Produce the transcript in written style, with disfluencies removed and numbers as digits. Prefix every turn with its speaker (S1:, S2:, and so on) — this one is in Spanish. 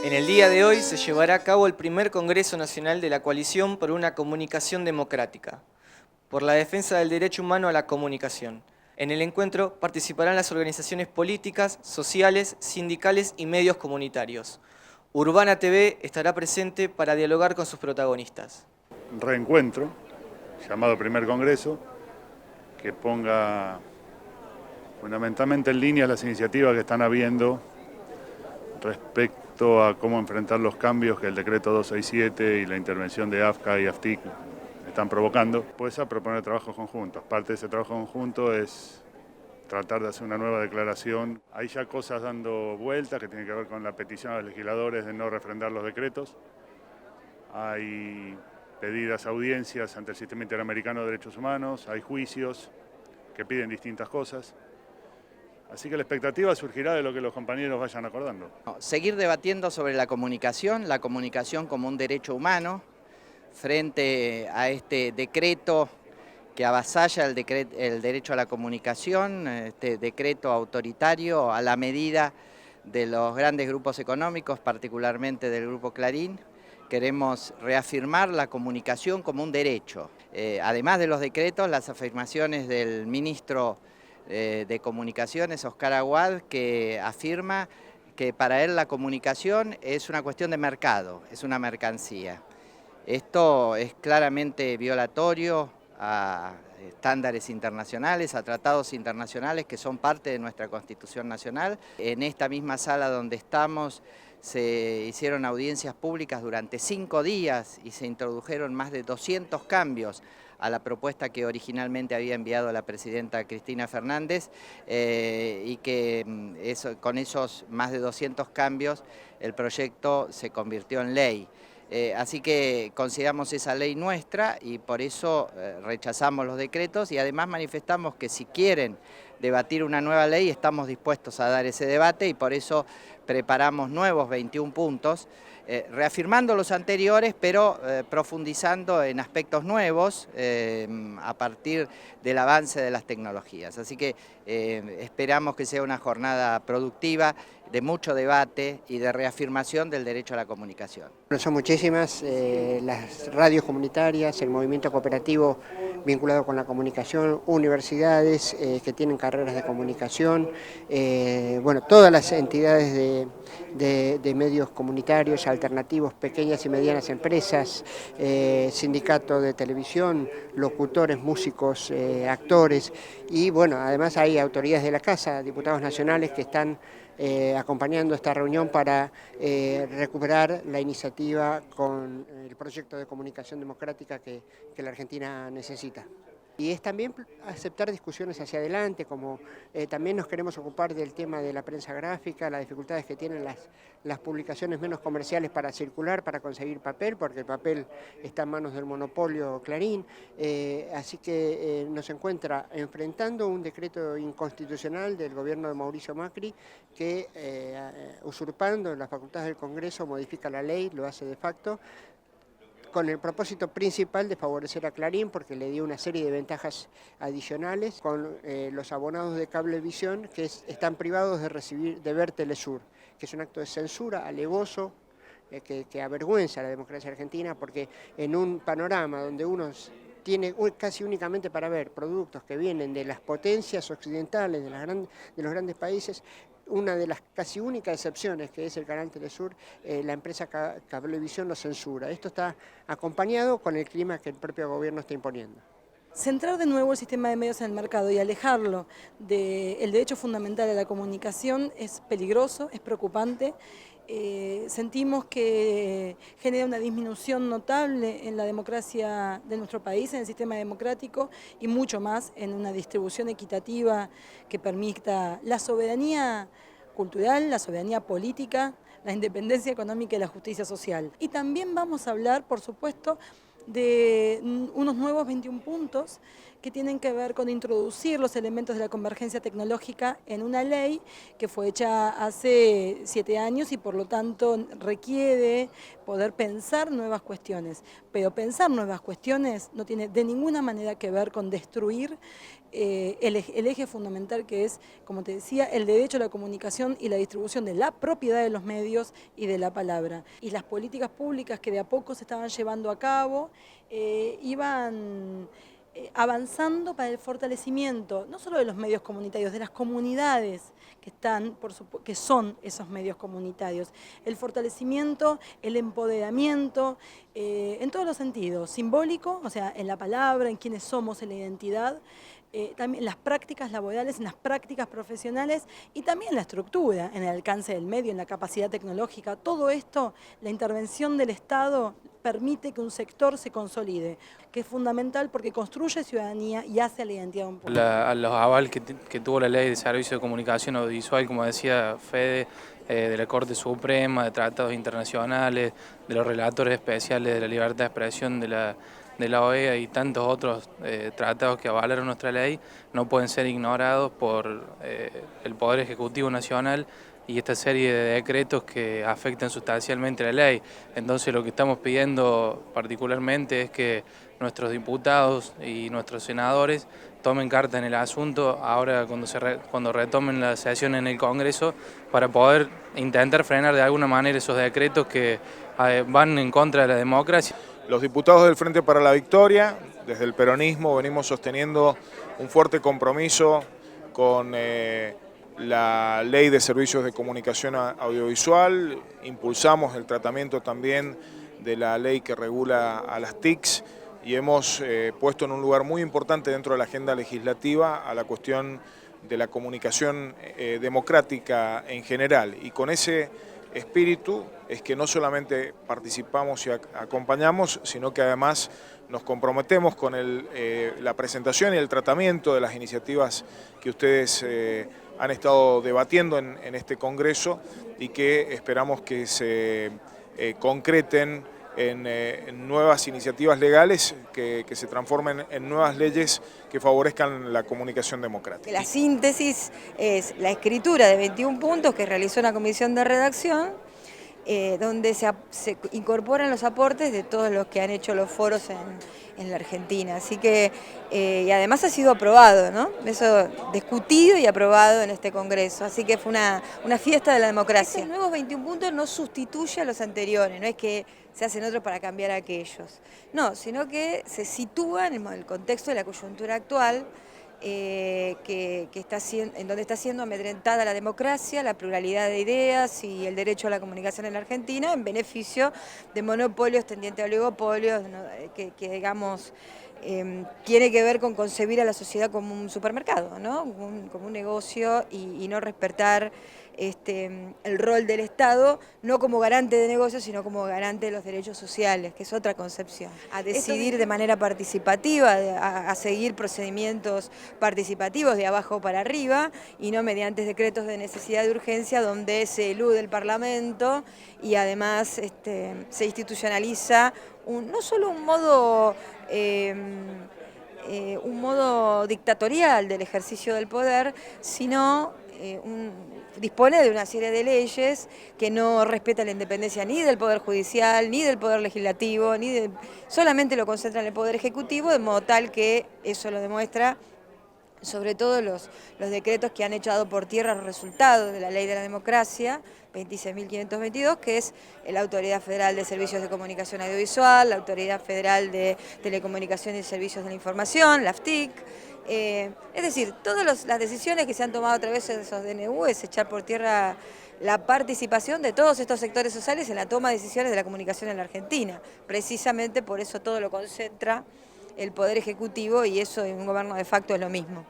S1: En el día de hoy se llevará a cabo el primer Congreso Nacional de la Coalición por una Comunicación Democrática, por la defensa del derecho humano a la comunicación. En el encuentro participarán las organizaciones políticas, sociales, sindicales y medios comunitarios. Urbana TV estará presente para dialogar con sus protagonistas.
S2: Un reencuentro, llamado Primer Congreso, que ponga fundamentalmente en línea las iniciativas que están habiendo respecto a cómo enfrentar los cambios que el decreto 267 y la intervención de AFCA y AFTIC están provocando, pues a proponer trabajos conjuntos. Parte de ese trabajo conjunto es tratar de hacer una nueva declaración. Hay ya cosas dando vueltas que tienen que ver con la petición a los legisladores de no refrendar los decretos. Hay pedidas audiencias ante el Sistema Interamericano de Derechos Humanos, hay juicios que piden distintas cosas. Así que la expectativa surgirá de lo que los compañeros vayan acordando.
S3: Seguir debatiendo sobre la comunicación como un derecho humano, frente a este decreto que avasalla el derecho a la comunicación, este decreto autoritario a la medida de los grandes grupos económicos, particularmente del Grupo Clarín. Queremos reafirmar la comunicación como un derecho. Además de los decretos, las afirmaciones del ministro de Comunicaciones, Oscar Aguad, que afirma que para él la comunicación es una cuestión de mercado, es una mercancía. Esto es claramente violatorio a estándares internacionales, a tratados internacionales que son parte de nuestra Constitución Nacional. En esta misma sala donde estamos se hicieron audiencias públicas durante 5 días y se introdujeron más de 200 cambios a la propuesta que originalmente había enviado la presidenta Cristina Fernández y que con esos más de 200 cambios el proyecto se convirtió en ley. Así que consideramos esa ley nuestra y por eso rechazamos los decretos y además manifestamos que si quieren debatir una nueva ley estamos dispuestos a dar ese debate y por eso preparamos nuevos 21 puntos, reafirmando los anteriores pero profundizando en aspectos nuevos a partir del avance de las tecnologías. Así que esperamos que sea una jornada productiva, de mucho debate y de reafirmación del derecho a la comunicación.
S4: Son muchísimas las radios comunitarias, el movimiento cooperativo vinculado con la comunicación, universidades que tienen carreras de comunicación, bueno, todas las entidades de medios comunitarios, alternativos, pequeñas y medianas empresas, sindicato de televisión, locutores, músicos, actores y bueno, además hay autoridades de la Casa, diputados nacionales que están acompañando esta reunión para recuperar la iniciativa con el proyecto de comunicación democrática que la Argentina necesita. Y es también aceptar discusiones hacia adelante, como también nos queremos ocupar del tema de la prensa gráfica, las dificultades que tienen las publicaciones menos comerciales para circular, para conseguir papel, porque el papel está en manos del monopolio Clarín. Así que nos encuentra enfrentando un decreto inconstitucional del gobierno de Mauricio Macri que, usurpando las facultades del Congreso, modifica la ley, lo hace de facto, con el propósito principal de favorecer a Clarín porque le dio una serie de ventajas adicionales con los abonados de Cablevisión que están privados de ver Telesur, que es un acto de censura alevoso que avergüenza a la democracia argentina porque en un panorama donde uno tiene casi únicamente para ver productos que vienen de las potencias occidentales, de los grandes países, una de las casi únicas excepciones, que es el canal Telesur, la empresa Cablevisión lo censura. Esto está acompañado con el clima que el propio gobierno está imponiendo.
S5: Centrar de nuevo el sistema de medios en el mercado y alejarlo del derecho fundamental a la comunicación es peligroso, es preocupante. Sentimos que genera una disminución notable en la democracia de nuestro país, en el sistema democrático y mucho más en una distribución equitativa que permita la soberanía cultural, la soberanía política, la independencia económica y la justicia social. Y también vamos a hablar, por supuesto, de unos nuevos 21 puntos que tienen que ver con introducir los elementos de la convergencia tecnológica en una ley que fue hecha hace 7 años y por lo tanto requiere poder pensar nuevas cuestiones. Pero pensar nuevas cuestiones no tiene de ninguna manera que ver con destruir el eje fundamental que es, como te decía, el derecho a la comunicación y la distribución de la propiedad de los medios y de la palabra. Y las políticas públicas que de a poco se estaban llevando a cabo iban avanzando para el fortalecimiento, no solo de los medios comunitarios, de las comunidades que están, que son esos medios comunitarios. El fortalecimiento, el empoderamiento, en todos los sentidos, simbólico, o sea, en la palabra, en quiénes somos, en la identidad, también en las prácticas laborales, en las prácticas profesionales y también en la estructura, en el alcance del medio, en la capacidad tecnológica. Todo esto, la intervención del Estado permite que un sector se consolide, que es fundamental porque construye ciudadanía y hace a la identidad de un pueblo.
S6: Los avales que tuvo la Ley de Servicio de Comunicación Audiovisual, como decía Fede, de la Corte Suprema, de tratados internacionales, de los relatores especiales de la libertad de expresión de la OEA y tantos otros tratados que avalaron nuestra ley, no pueden ser ignorados por el Poder Ejecutivo Nacional y esta serie de decretos que afectan sustancialmente la ley. Entonces lo que estamos pidiendo particularmente es que nuestros diputados y nuestros senadores tomen carta en el asunto ahora cuando retomen la sesión en el Congreso para poder intentar frenar de alguna manera esos decretos que van en contra de la democracia.
S7: Los diputados del Frente para la Victoria, desde el peronismo, venimos sosteniendo un fuerte compromiso con la Ley de Servicios de Comunicación Audiovisual, impulsamos el tratamiento también de la ley que regula a las TICs y hemos puesto en un lugar muy importante dentro de la agenda legislativa a la cuestión de la comunicación democrática en general. Y con ese espíritu es que no solamente participamos y acompañamos, sino que además nos comprometemos con la presentación y el tratamiento de las iniciativas que ustedes han estado debatiendo en este Congreso y que esperamos que se concreten en nuevas iniciativas legales que se transformen en nuevas leyes que favorezcan la comunicación democrática.
S8: La síntesis es la escritura de 21 puntos que realizó una comisión de redacción donde se incorporan los aportes de todos los que han hecho los foros en la Argentina. Así que, y además ha sido aprobado, ¿no? Eso discutido y aprobado en este Congreso. Así que fue una fiesta de la democracia. Estos nuevos 21 puntos no sustituyen a los anteriores, no es que se hacen otros para cambiar a aquellos. No, sino que se sitúan en el contexto de la coyuntura actual, en donde está siendo amedrentada la democracia, la pluralidad de ideas y el derecho a la comunicación en la Argentina en beneficio de monopolios tendientes a oligopolios, que digamos, tiene que ver con concebir a la sociedad como un supermercado, ¿no? Como un negocio y no respetar el rol del Estado, no como garante de negocios, sino como garante de los derechos sociales, que es otra concepción. A decidir de manera participativa, a seguir procedimientos participativos de abajo para arriba y no mediante decretos de necesidad de urgencia donde se elude el Parlamento y además se institucionaliza no solo un modo dictatorial del ejercicio del poder, sino dispone de una serie de leyes que no respetan la independencia ni del Poder Judicial, ni del Poder Legislativo, solamente lo concentra en el Poder Ejecutivo, de modo tal que eso lo demuestra sobre todo los decretos que han echado por tierra los resultados de la Ley de la Democracia, 26.522, que es la Autoridad Federal de Servicios de Comunicación Audiovisual, la Autoridad Federal de Telecomunicaciones y Servicios de la Información, la AFTIC. Es decir, todas las decisiones que se han tomado a través de esos DNU es echar por tierra la participación de todos estos sectores sociales en la toma de decisiones de la comunicación en la Argentina. Precisamente por eso todo lo concentra el Poder Ejecutivo y eso en un gobierno de facto es lo mismo.